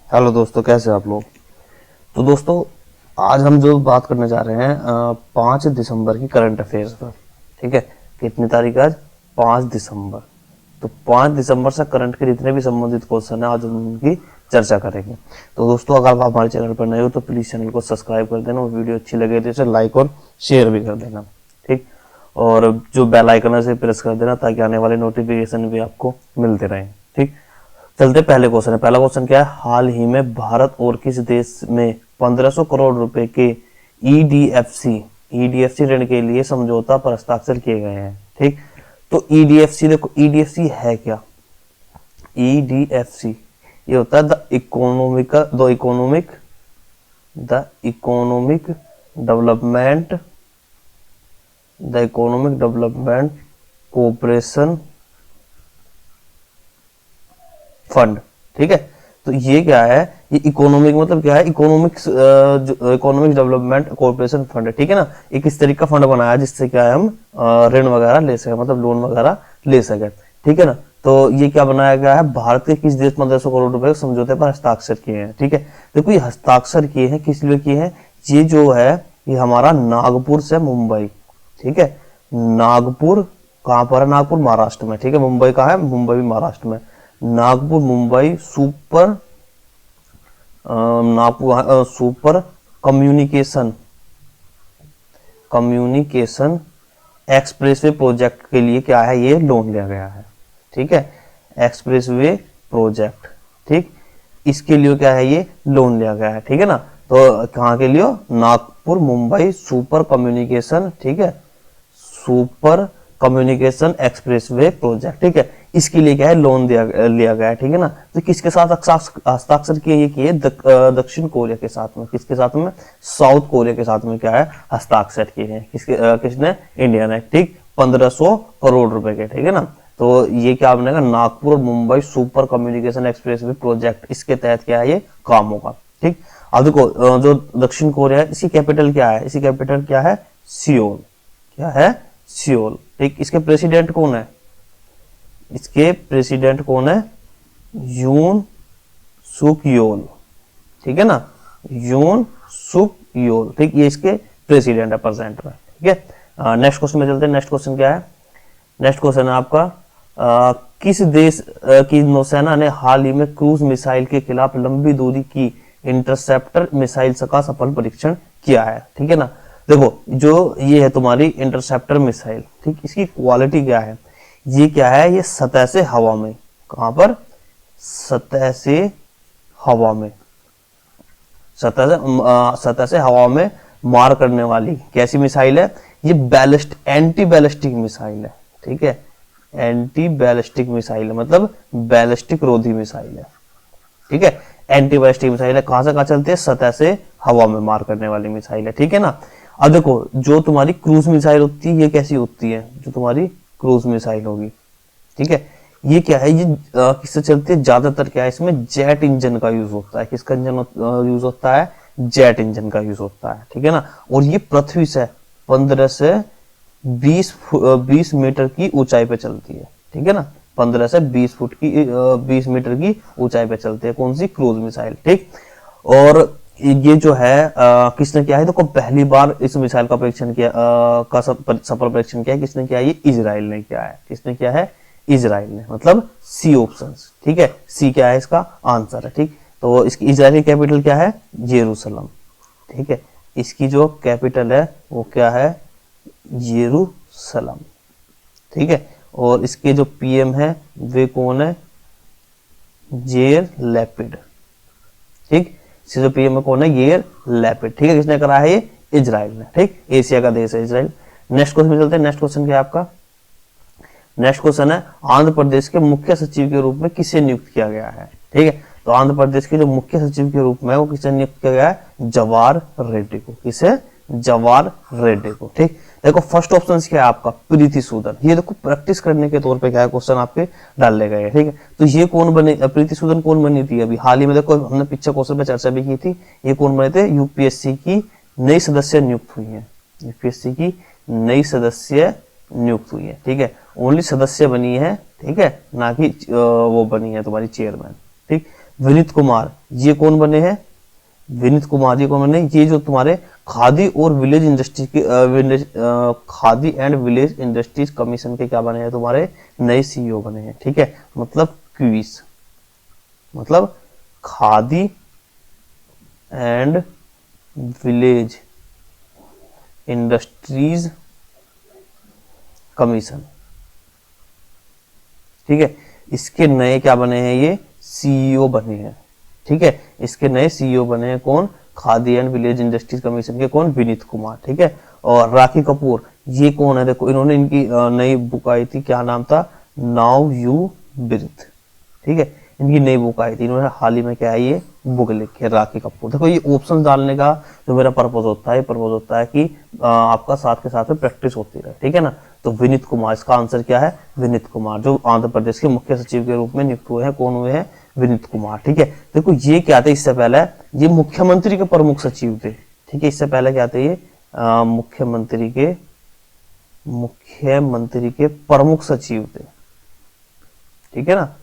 Hello दोस्तों, कैसे आप लोग। तो दोस्तों, आज हम जो बात करने जा रहे हैं 5 दिसंबर की करंट अफेयर्स पर। ठीक है, कितनी तारीख है आज? 5 दिसंबर। तो 5 दिसंबर से करंट के जितने भी संबंधित क्वेश्चन है आज हम उनकी चर्चा करेंगे। तो दोस्तों, अगर आप हमारे चैनल पर नए हो तो प्लीज चैनल को सब्सक्राइब कर देना और वीडियो अच्छी लगे तो इसे लाइक और शेयर भी कर देना। ठीक, और जो बेल आइकन है उसे प्रेस कर देना ताकि आने वाले नोटिफिकेशन भी आपको मिलते रहें। ठीक, चलते पहले क्वेश्चन है। पहला क्वेश्चन क्या है? हाल ही में भारत और किस देश में 1500 करोड़ रुपए के ईडीएफसी ऋण के लिए समझौता पर हस्ताक्षर किए गए हैं। ठीक, तो ईडीएफसी, देखो ईडीएफसी है क्या? ईडीएफसी ये होता है the economic development cooperation fund. ठीक है, तो ये क्या है? ये इकोनॉमिक मतलब क्या है? इकोनॉमिक डेवलपमेंट कॉर्पोरेशन फंड है। ठीक है ना, एक इस तरीके का फंड बनाया जिससे क्या है हम ऋण वगैरह ले सके, मतलब लोन वगैरह ले सके। ठीक है ना, तो ये क्या बनाया गया है? भारत के किस देश 1500 करोड़ रुपए के समझौते पर हस्ताक्षर किए हैं। ठीक है, देखो ये हस्ताक्षर किए हैं किस लिए किए हैं? ये जो है ये हमारा नागपुर से मुंबई। ठीक है, नागपुर कहां पर है? नागपुर महाराष्ट्र में। ठीक है, मुंबई कहाँ है? मुंबई भी महाराष्ट्र में। Nagpur Mumbai super communication expressway project के लिए क्या है? ये लोन लिया गया है। ठीक है, एक्सप्रेसवे प्रोजेक्ट। ठीक, इसके लिए क्या है? ये लोन लिया गया है। ठीक है ना, तो कहाँ के लिए? Nagpur Mumbai super communication. ठीक है, सुपर कम्युनिकेशन एक्सप्रेसवे प्रोजेक्ट। ठीक है, इसके लिए क्या है? लोन लिया गया है। ठीक है ना, तो किसके साथ हस्ताक्षर किए? ये किए दक्षिण कोरिया के साथ में। किसके साथ में? साउथ कोरिया के साथ में क्या है? हस्ताक्षर किए हैं। किसने? इंडिया ने। ठीक, 1500 करोड़ रुपए के। ठीक है ना, तो ये क्या बनेगा? नागपुर और Mumbai super communication expressway project, इसके तहत क्या है? ये काम होगा। ठीक, अब देखो जो दक्षिण कोरिया है इसकी कैपिटल क्या है? इसकी कैपिटल क्या है? सियोल। क्या है? सियोल। ठीक, इसके प्रेसिडेंट कौन है? इसके प्रेसिडेंट कौन है? यून सुक योल। ठीक है ना, यून सुक योल। ठीक, ये इसके प्रेसिडेंट है प्रेजेंट में। ठीक है, नेक्स्ट क्वेश्चन में चलते हैं। नेक्स्ट क्वेश्चन क्या है? नेक्स्ट क्वेश्चन है आपका किस देश की नौसेना ने हाल ही में क्रूज मिसाइल के खिलाफ लंबी दूरी की इंटरसेप्टर मिसाइल का सफल परीक्षण किया है? ठीक है ना, देखो जो ये है तुम्हारी इंटरसेप्टर मिसाइल। ठीक, इसकी क्वालिटी क्या है? ये क्या है? ये सतह से हवा में, कहां पर? सतह से हवा में, सतह से हवा में मार करने वाली कैसी मिसाइल है? ये एंटी बैलिस्टिक मिसाइल है। ठीक है, एंटी बैलिस्टिक मिसाइल है, मतलब बैलिस्टिक रोधी मिसाइल है। ठीक है, एंटी बैलिस्टिक मिसाइल है। कहां से कहां चलती है? सतह से हवा में मार करने वाली मिसाइल है। ठीक है ना, अब देखो जो तुम्हारी क्रूज मिसाइल होती है ये कैसी होती है? जो तुम्हारी क्रूज मिसाइल होगी, ठीक है, ये क्या है? ये किससे चलती है? ज्यादातर क्या है इसमें? जेट इंजन का यूज होता है। किसका इंजन यूज होता है? जेट इंजन का यूज होता है। ठीक है ना, और ये पृथ्वी से 15 से 20 मीटर की ऊंचाई पे चलती है। ठीक है ना, 15 से 20 मीटर की ऊंचाई पे चलती है। कौन सी? Cruise missile. ठीक, और ये जो है किसने किया है? देखो पहली बार इस मिसाइल का परीक्षण किया का सफल परीक्षण किया है। किसने किया? ये इजराइल ने किया है। किसने किया है? इजराइल ने, मतलब सी ऑप्शन। ठीक है, सी क्या है इसका आंसर है। ठीक, तो इसकी इजराइल की कैपिटल क्या है? यरूशलेम। ठीक है, इसकी जो कैपिटल है वो क्या है? यरूशलेम। ठीक है, और इसके जो पीएम है वे कौन है? येर लैपिड। ठीक, इसके जो पीएम कौन है? येर लैपिड। ठीक है, किसने करा है? ये इजराइल ने। ठीक, एशिया का देश है इजराइल। नेक्स्ट क्वेश्चन में चलते हैं। नेक्स्ट क्वेश्चन क्या है आपका? नेक्स्ट क्वेश्चन है आंध्र प्रदेश के मुख्य सचिव के रूप में किसे नियुक्त किया गया है? ठीक है, तो आंध्र प्रदेश के जो मुख्य सचिव के रूप में वो किसे नियुक्त किया गया है? जवाहर रेड्डी को। किसे? जवाहर रेड्डी को। ठीक, देखो फर्स्ट ऑप्शन क्या है आपका? प्रीति सूदन। ये देखो प्रैक्टिस करने के तौर पे क्या है क्वेश्चन आपके डाले गए। ठीक है, तो ये कौन बने? प्रीति सूदन कौन बनी थी? अभी हाल ही में देखो हमने पिछले क्वेश्चन पे चर्चा भी की थी। ये कौन बने थे? यूपीएससी की नई सदस्य नियुक्त हुई है। यूपीएससी की नई सदस्य नियुक्त हुई है। ठीक है, ओनली सदस्य बनी है। ठीक है, ना कि वो बनी है तुम्हारी चेयरमैन। ठीक, विनीत कुमार ये कौन बने हैं? विनीत कुमार जी कौन बने? ये जो तुम्हारे खादी और विलेज इंडस्ट्री के khadi and village industries commission के क्या बने हैं? तुम्हारे नए सीईओ बने हैं। ठीक है, मतलब क्विस, मतलब khadi and village industries commission. ठीक है, इसके नए क्या बने हैं? ये सीईओ बने हैं। ठीक है, इसके नए सीईओ बने हैं कौन? Khadi and village industries commission के कौन? विनीत कुमार। ठीक है, और राखी कपूर ये कौन है? देखो इन्होंने इनकी नई बुक आई थी, क्या नाम था? Now you breathe. ठीक है, इनकी नई बुक आई थी, इन्होंने हाल ही में क्या है ये बुक लिखी है, राखी कपूर। देखो ये ऑप्शन डालने का जो मेरा पर्पज होता है, पर्पज होता है कि आपका साथ के साथ में प्रैक्टिस होती रहे। ठीक है ना, तो विनीत कुमार, इसका आंसर क्या है? विनीत कुमार, जो आंध्र प्रदेश के मुख्य सचिव के रूप में नियुक्त हुए हैं। कौन हुए हैं? विनीत कुमार। ठीक है, देखो ये क्या थे? इससे पहले ये मुख्यमंत्री के प्रमुख सचिव थे। ठीक है, इससे पहले क्या थे? ये मुख्यमंत्री के प्रमुख सचिव थे। ठीक है ना,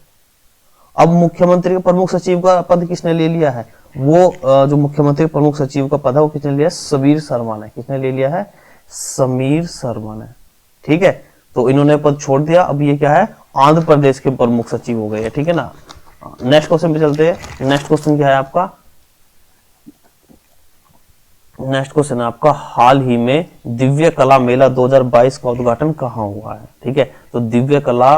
अब मुख्यमंत्री के प्रमुख सचिव का पद किसने ले लिया है? वो जो मुख्यमंत्री प्रमुख सचिव का पद है वो किसने लिया है? समीर शर्मा ने। किसने ले लिया है? समीर शर्मा ने। ठीक है, तो इन्होंने पद छोड़ दिया, अब ये क्या है? आंध्र प्रदेश के प्रमुख सचिव हो गए हैं। ठीक है ना, नेक्स्ट क्वेश्चन पे चलते हैं। नेक्स्ट क्वेश्चन क्या है आपका? नेक्स्ट क्वेश्चन है आपका, हाल ही में दिव्य कला मेला 2022 का उद्घाटन कहाँ हुआ है? ठीक है, तो दिव्य कला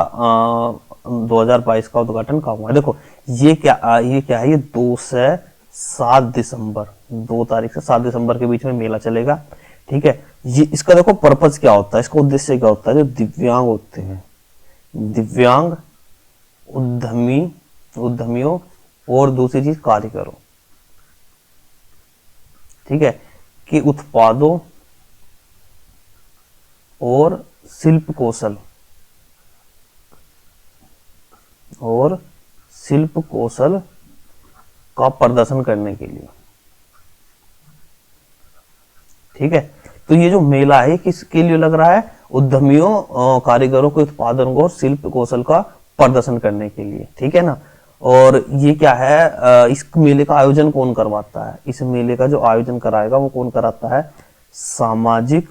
2022 का उद्घाटन कहाँ हुआ है? देखो ये क्या है? ये 2 से 7 दिसंबर, 2 तारीख से 7 दिसंबर के बीच में मेला चलेगा। ठीक है, ये इसका देखो पर्पज क्या होता है, इसका उद्देश्य क्या होता है? जो दिव्यांग होते हैं, दिव्यांग उद्यमियों और दूसरी चीज कारीगरों, ठीक है, कि उत्पादों और शिल्प कौशल का प्रदर्शन करने के लिए। ठीक है, तो ये जो मेला है किसके लिए लग रहा है? उद्यमियों, कारीगरों के उत्पादन को और शिल्प कौशल का प्रदर्शन करने के लिए। ठीक है ना, और ये क्या है? इस मेले का आयोजन कौन करवाता है? इस मेले का जो आयोजन कराएगा वो कौन कराता है? सामाजिक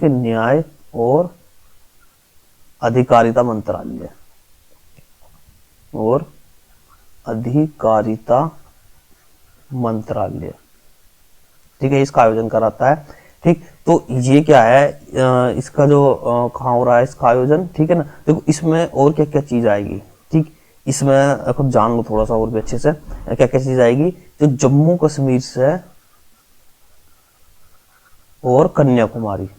न्याय और अधिकारिता मंत्रालय। ठीक है, इसका आयोजन कराता है। ठीक, तो ये क्या है? इसका जो कहाँ हो रहा है इसका आयोजन? ठीक है ना, देखो इसमें और क्या क्या चीज आएगी। ठीक, इसमें खुद जान लो थोड़ा सा और भी अच्छे से, क्या क्या चीज आएगी? जो जम्मू कश्मीर से और कन्याकुमारी,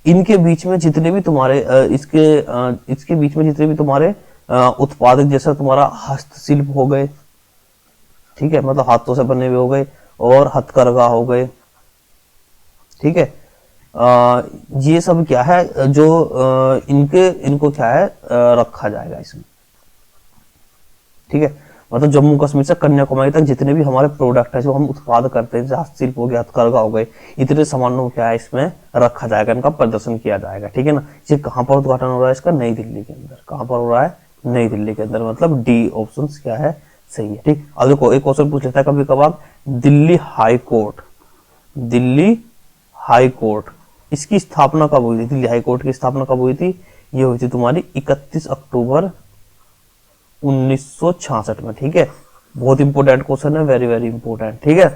इनके बीच में जितने भी तुम्हारे इसके बीच में जितने भी तुम्हारे उत्पादक, जैसा तुम्हारा हस्तशिल्प हो गए, ठीक है, मतलब हाथों से बने हुए हो गए, और हथकरघा हो गए। ठीक है, ये सब क्या है? जो इनको क्या है? रखा जाएगा इसमें। ठीक है, मतलब जम्मू कश्मीर से कन्याकुमारी तक जितने भी हमारे प्रोडक्ट है जो हम उत्पाद करते हैं, जैसे हस्तशिल्प हो गया, हथकरघा हो गए, इतने सामानों को क्या है इसमें रखा जाएगा, इनका प्रदर्शन किया जाएगा। ठीक है ना, ये कहाँ पर उद्घाटन हो रहा है इसका? नई दिल्ली के अंदर। कहाँ पर हो रहा है? नई दिल्ली के अंदर, मतलब डी ऑप्शन क्या है? सही है। ठीक, अब देखो एक क्वेश्चन पूछ लेता है कभी कभार, दिल्ली हाई कोर्ट इसकी स्थापना कब हुई थी? दिल्ली हाई कोर्ट की स्थापना कब हुई थी? ये हुई थी तुम्हारी 31 अक्टूबर 1966 में। ठीक है, बहुत इंपोर्टेंट क्वेश्चन है, वेरी वेरी इंपोर्टेंट। ठीक है,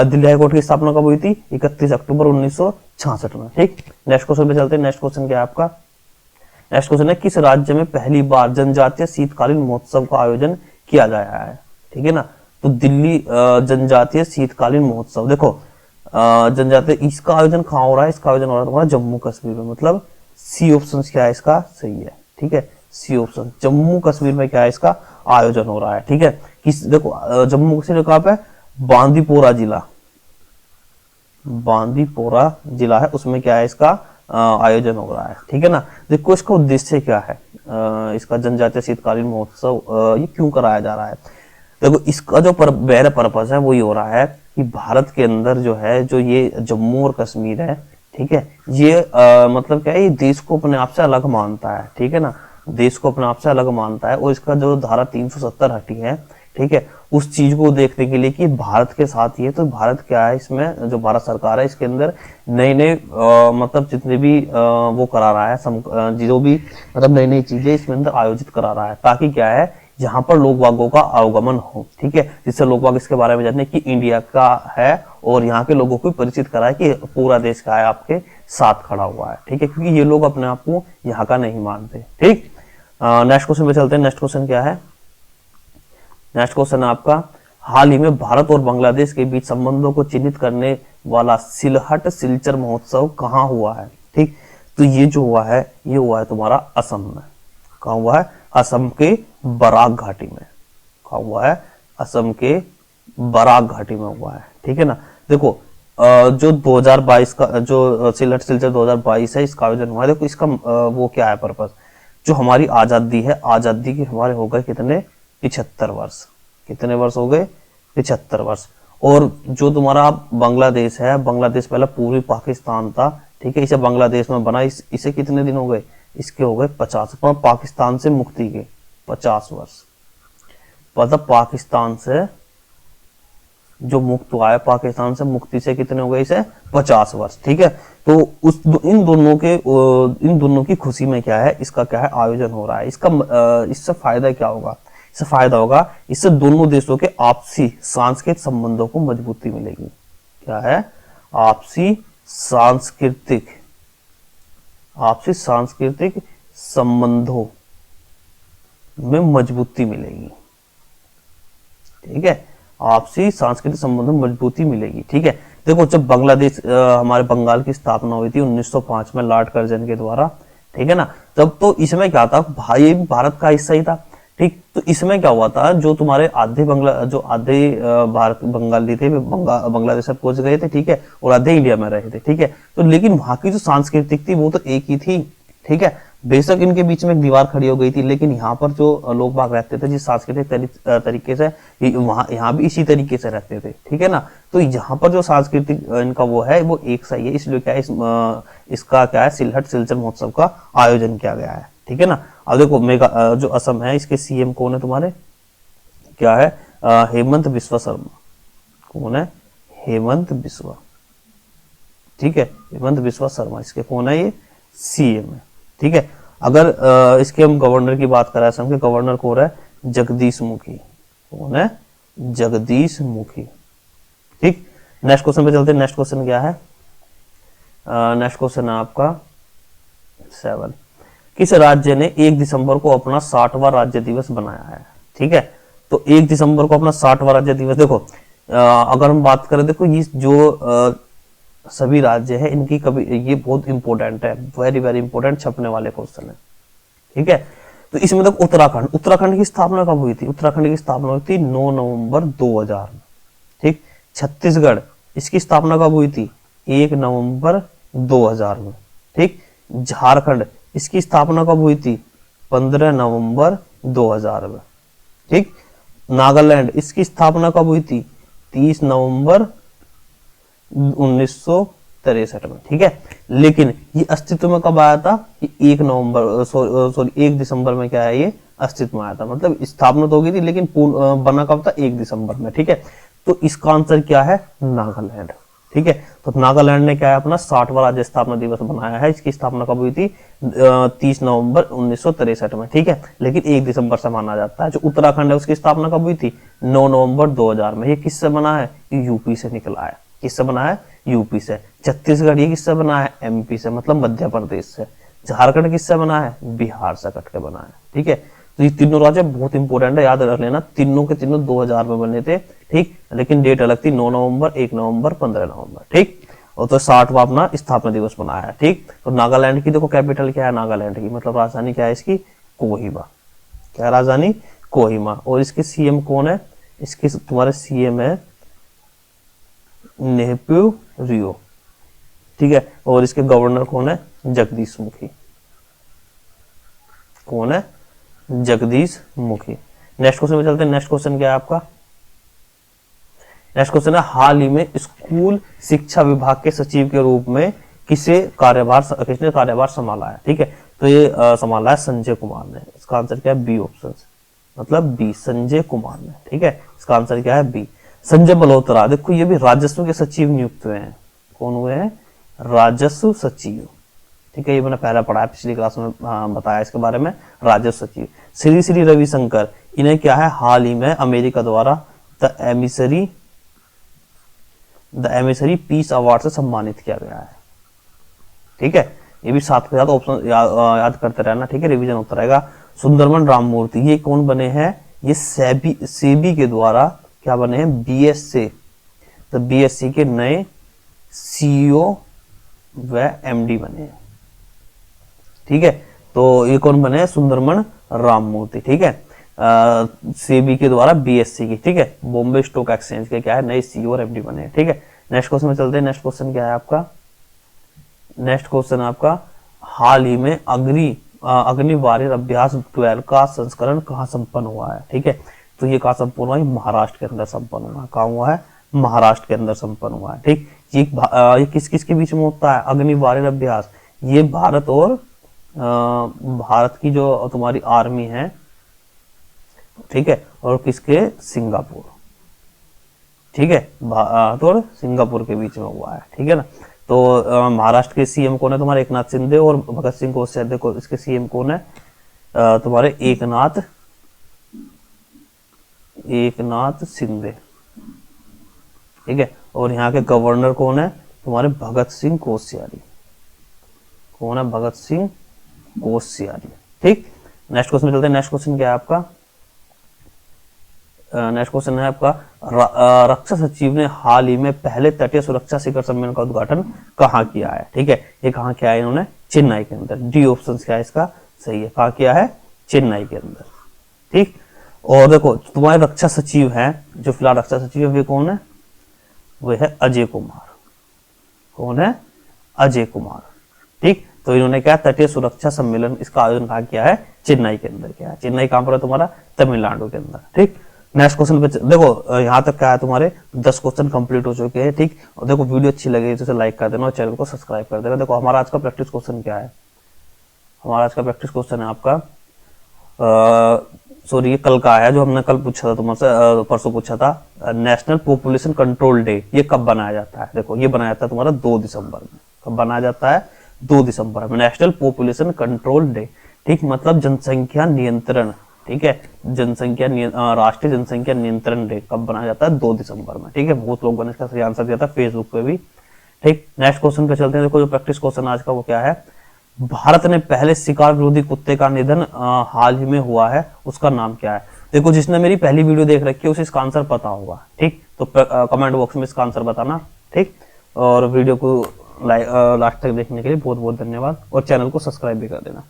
दिल्ली हाई कोर्ट की स्थापना कब हुई थी? 31 अक्टूबर 1966 में। ठीक, नेक्स्ट क्वेश्चन पे चलते हैं। नेक्स्ट क्वेश्चन क्या है आपका? नेक्स्ट क्वेश्चन है, किस राज्य में पहली बार जनजातीय शीतकालीन महोत्सव का आयोजन किया गया है? ठीक है ना, तो दिल्ली जनजातीय शीतकालीन महोत्सव। देखो जनजातीय, इसका आयोजन कहाँ हो रहा है? इसका आयोजन हो रहा है तुम्हारा जम्मू कश्मीर में, मतलब सी ऑप्शन क्या है इसका? सही है। ठीक है, सी ऑप्शन, जम्मू कश्मीर में क्या है इसका आयोजन हो रहा है। ठीक है, किस देखो जम्मू कश्मीर कहाँ पे? बांदीपोरा जिला है, उसमें क्या है इसका आयोजन हो रहा है। ठीक है ना, देखो इसका उद्देश्य क्या है? इसका जनजातीय शीतकालीन महोत्सव ये क्यों कराया जा रहा है? देखो इसका जो मेरा पर्पस है वो ये हो रहा है कि भारत के अंदर जो है, जो ये जम्मू और कश्मीर है, ठीक है। ये मतलब क्या है, ये देश को अपने आप से अलग मानता है, ठीक है ना, देश को अपने आप से अलग मानता है। और इसका जो धारा 370 हटी है, ठीक है, उस चीज को देखने के लिए कि भारत के साथ ये, तो भारत क्या है, इसमें जो भारत सरकार है इसके अंदर नए नए मतलब जितने भी वो करा रहा है, जो भी मतलब नई नई चीजें इसमें अंदर आयोजित करा रहा है, ताकि क्या है, यहाँ पर लोग बागों का आवागमन हो, ठीक है, जिससे लोग बाग इसके बारे में जाने कि इंडिया का है, और यहाँ के लोगों को परिचित कराए कि पूरा देश का है, आपके साथ खड़ा हुआ है, ठीक है, क्योंकि ये लोग अपने आप को यहाँ का नहीं मानते। ठीक, नेक्स्ट क्वेश्चन पे चलते हैं। नेक्स्ट क्वेश्चन क्या है? नेक्स्ट क्वेश्चन आपका, हाल ही में भारत और बांग्लादेश के बीच संबंधों को चिन्हित करने वाला सिलहट सिलचर महोत्सव कहाँ हुआ है? ठीक, तो ये जो हुआ है, ये हुआ है तुम्हारा असम में। कहाँ हुआ है? असम के बराक घाटी में। कहाँ हुआ है? असम के बराक घाटी में हुआ है, ठीक है ना। देखो जो 2022 का जो सिलहट सिलचर 2022 है, इसका आयोजन हुआ है। देखो इसका वो क्या है पर्पस, जो हमारी आजादी है, आजादी के हमारे हो गए कितने? 75 वर्ष। कितने वर्ष हो गए? 75 वर्ष। और जो तुम्हारा बांग्लादेश है, बांग्लादेश पहले पूर्वी पाकिस्तान था, ठीक है, इसे बांग्लादेश में बना, इसे कितने दिन हो गए? इसके हो गए 50। पाकिस्तान से मुक्ति के 50 वर्ष। मतलब पाकिस्तान से जो मुक्त हुआ है, पाकिस्तान से मुक्ति से कितने हो गए? इसे 50 वर्ष, ठीक है। तो इन दोनों की खुशी में क्या है, इसका क्या है, आयोजन हो रहा है। इससे फायदा क्या होगा? इससे फायदा होगा, इससे दोनों देशों के आपसी सांस्कृतिक संबंधों को मजबूती मिलेगी। क्या है? आपसी सांस्कृतिक संबंधों में मजबूती मिलेगी, ठीक है, आपसी सांस्कृतिक संबंधों में मजबूती मिलेगी, ठीक है। देखो जब बांग्लादेश हमारे बंगाल की स्थापना हुई थी 1905 में लॉर्ड कर्जन के द्वारा, ठीक है ना, तब तो इसमें क्या था, भाई भारत का हिस्सा ही था, ठीक। तो इसमें क्या हुआ था, जो तुम्हारे आधे भारत बंगाली थे, बांग्लादेश से पहुंच गए थे, ठीक है, और आधे इंडिया में रहे थे, ठीक है। तो लेकिन वहां की जो सांस्कृतिक थी वो तो एक ही थी, ठीक है। बेशक इनके बीच में एक दीवार खड़ी हो गई थी, लेकिन यहाँ पर जो लोग बाग रहते थे जिस सांस्कृतिक तरीके से, वहां यहाँ भी इसी तरीके से रहते थे, ठीक है ना। तो यहाँ पर जो सांस्कृतिक इनका वो है, वो एक सही है, इसलिए क्या है, इसका क्या है, सिलहट सिलचर महोत्सव का आयोजन किया गया है, ठीक है ना। अब देखो जो असम है, इसके सीएम कौन है तुम्हारे? क्या है? हेमंत बिस्वा शर्मा। कौन है? हेमंत बिस्वा, ठीक है, हेमंत बिस्वा शर्मा इसके कौन है? ये सीएम है, ठीक है। अगर इसके हम गवर्नर की बात करें, असम के गवर्नर कौन है? जगदीश मुखी। कौन है? जगदीश मुखी, ठीक। नेक्स्ट क्वेश्चन पे चलते हैं। नेक्स्ट क्वेश्चन क्या है? नेक्स्ट क्वेश्चन है आपका 7। किस राज्य ने 1 दिसंबर को अपना 60वां राज्य दिवस बनाया है? ठीक है, तो 1 दिसंबर को अपना 60वां राज्य दिवस, देखो अगर हम बात करें, देखो ये जो सभी राज्य है, इनकी कभी, ये बहुत इंपॉर्टेंट है, वेरी वेरी इंपॉर्टेंट छपने वाले क्वेश्चन है, ठीक है। तो इसमें देखो उत्तराखंड की स्थापना कब हुई थी? उत्तराखंड की स्थापना हुई थी 9 नवंबर 2000 में, ठीक। छत्तीसगढ़, इसकी स्थापना कब हुई थी? 1 नवंबर 2000 में, ठीक। झारखंड, इसकी स्थापना कब हुई थी? 15 नवंबर 2000 में, ठीक। नागालैंड, इसकी स्थापना कब हुई थी? 30 नवंबर 1963 में, ठीक है। लेकिन ये अस्तित्व में कब आया था? 1 नवंबर सॉरी 1 दिसंबर में क्या है, ये अस्तित्व में आया था। मतलब स्थापना तो हो गई थी, लेकिन बना कब था? 1 दिसंबर में, ठीक है। तो इसका आंसर क्या है? नागालैंड, ठीक है। तो नागालैंड ने क्या है, अपना 60वां राज्य स्थापना दिवस बनाया है। इसकी स्थापना कब हुई थी? 30 नवंबर 1963 में, ठीक है, लेकिन 1 दिसंबर से माना जाता है। जो उत्तराखंड है, उसकी स्थापना कब हुई थी? 9 नवंबर 2000 में। ये किससे बना है? यूपी से निकला है। किससे बना है? यूपी से। छत्तीसगढ़, ये किससे बना है? एमपी से, मतलब मध्य प्रदेश से। झारखंड किससे बना है? बिहार से कट के बना है, ठीक है। तो ये तीनों राज्य बहुत इंपॉर्टेंट है, याद रख लेना। तीनों के तीनों 2000 में बने थे, ठीक, लेकिन डेट अलग थी, 9 नवंबर, 1 नवंबर, 15 नवंबर, ठीक। और तो 60वां अपना स्थापना दिवस बनाया है, ठीक। तो नागालैंड की देखो कैपिटल क्या है? नागालैंड की मतलब राजधानी क्या है इसकी? कोहिमा। क्या राजधानी? कोहिमा। और इसके सीएम कौन है? इसके तुम्हारे सीएम है नेफ्यू रियो, ठीक है। और इसके गवर्नर कौन है? जगदीश मुखी। कौन है? जगदीश मुखी। नेक्स्ट क्वेश्चन पे चलते हैं। नेक्स्ट क्वेश्चन क्या है आपका? नेक्स्ट क्वेश्चन है, हाल ही में स्कूल शिक्षा विभाग के सचिव के रूप में किसने कार्यभार संभाला है, ठीक है। तो ये संभाला है संजय कुमार ने। इसका आंसर क्या है, बी ऑप्शन, मतलब बी, संजय कुमार ने, ठीक है। इसका आंसर क्या है, बी। संजय मल्होत्रा, देखो ये भी राजस्व के सचिव नियुक्त हुए हैं। कौन हुए हैं, राजस्व सचिव, ठीक है। ये मैंने पहले पढ़ा है, पिछली क्लास में बताया इसके बारे में, राजस्व सचिव। श्री श्री रविशंकर, इन्हें क्या है, हाल ही में अमेरिका द्वारा द एमिसरी पीस अवार्ड से सम्मानित किया गया है, ठीक है। ये भी साथ के साथ ऑप्शन याद करते रहना, ठीक है, रिवीजन होता रहेगा। सुंदरमन राममूर्ति, ये कौन बने हैं, ये सेबी के द्वारा क्या बने हैं, बीएससी के नए सीईओ व एमडी बने हैं, ठीक है। तो ये कौन बने हैं, सुंदरमन राममूर्ति, ठीक है। सेबी के द्वारा बीएससी की, ठीक है, बॉम्बे स्टॉक एक्सचेंज के क्या है, नए सीईओ और एमडी बने हैं, ठीक है। नेक्स्ट क्वेश्चन में चलते हैं। नेक्स्ट क्वेश्चन क्या है आपका, नेक्स्ट क्वेश्चन आपका, हाल ही में अग्नि वॉरियर अभ्यास 12 का संस्करण कहाँ संपन्न हुआ है, ठीक है। तो ये कहाँ संपन्न हुआ है, महाराष्ट्र के अंदर संपन्न हुआ है। कहाँ हुआ है, महाराष्ट्र के अंदर संपन्न हुआ है, ठीक। ये किस किस के बीच में होता है, अग्नि वॉरियर अभ्यास, ये भारत और भारत की जो तुम्हारी आर्मी है, ठीक है, और किसके, सिंगापुर, ठीक है, भारत और सिंगापुर के बीच में हुआ है, ठीक है ना। तो महाराष्ट्र के सीएम कौन है, तुम्हारे एकनाथ शिंदे, और भगत सिंह कोश्यारी, देखो इसके सीएम कौन है, तुम्हारे एकनाथ शिंदे, ठीक है। और यहाँ के गवर्नर कौन है, तुम्हारे भगत सिंह कोश्यारी, कौन है, भगत सिंह कोश्यारी, ठीक। नेक्स्ट क्वेश्चन चलते हैं। नेक्स्ट क्वेश्चन क्या है आपका, नेक्स्ट क्वेश्चन है आपका, रक्षा सचिव ने हाल ही में पहले तटीय सुरक्षा शिखर सम्मेलन का उद्घाटन कहाँ किया है, ठीक है। ये कहाँ किया है इन्होंने, चेन्नई के अंदर। डी ऑप्शन क्या है इसका, सही है, कहाँ किया है, चेन्नई के अंदर, ठीक। और देखो तुम्हारे रक्षा सचिव हैं, जो फिलहाल रक्षा सचिव है वे कौन है, वो है अजय कुमार, कौन है, अजय कुमार, ठीक। तो इन्होंने क्या, तटीय सुरक्षा सम्मेलन, इसका आयोजन कहाँ किया है, चेन्नई के अंदर किया है। चेन्नई कहाँ पर है तुम्हारा, तमिलनाडु के अंदर, ठीक। नेक्स्ट क्वेश्चन पे देखो, यहाँ तक क्या है, तुम्हारे 10 क्वेश्चन कंप्लीट हो चुके हैं, ठीक। और देखो वीडियो अच्छी लगी तो इसे लाइक कर देना और चैनल को सब्सक्राइब कर देना। देखो हमारा आज का प्रैक्टिस क्वेश्चन क्या है, हमारा आज का प्रैक्टिस क्वेश्चन है आपका, सॉरी ये कल का है, जो हमने कल पूछा था तुमसे, परसों पूछा था, नेशनल पॉपुलेशन कंट्रोल डे ये कब बनाया जाता है। देखो ये बनाया जाता है तुम्हारा 2 दिसंबर में। कब बनाया जाता है, 2 दिसंबर में, नेशनल पॉपुलेशन कंट्रोल डे, ठीक, मतलब जनसंख्या नियंत्रण, ठीक है, राष्ट्रीय जनसंख्या नियंत्रण डे कब बनाया जाता है, 2 दिसंबर में, ठीक है। बहुत लोगों ने इसका सही आंसर दिया था फेसबुक पे भी, ठीक। नेक्स्ट क्वेश्चन पे चलते हैं। देखो जो प्रैक्टिस क्वेश्चन आज का वो क्या है, भारत ने पहले शिकार विरोधी कुत्ते का निधन हाल ही में हुआ है, उसका नाम क्या है। देखो जिसने मेरी पहली वीडियो देख रखी है उसे इसका आंसर पता होगा, ठीक। तो कमेंट बॉक्स में इसका आंसर बताना, ठीक। और वीडियो को लास्ट तक देखने के लिए बहुत बहुत धन्यवाद, और चैनल को सब्सक्राइब भी कर देना।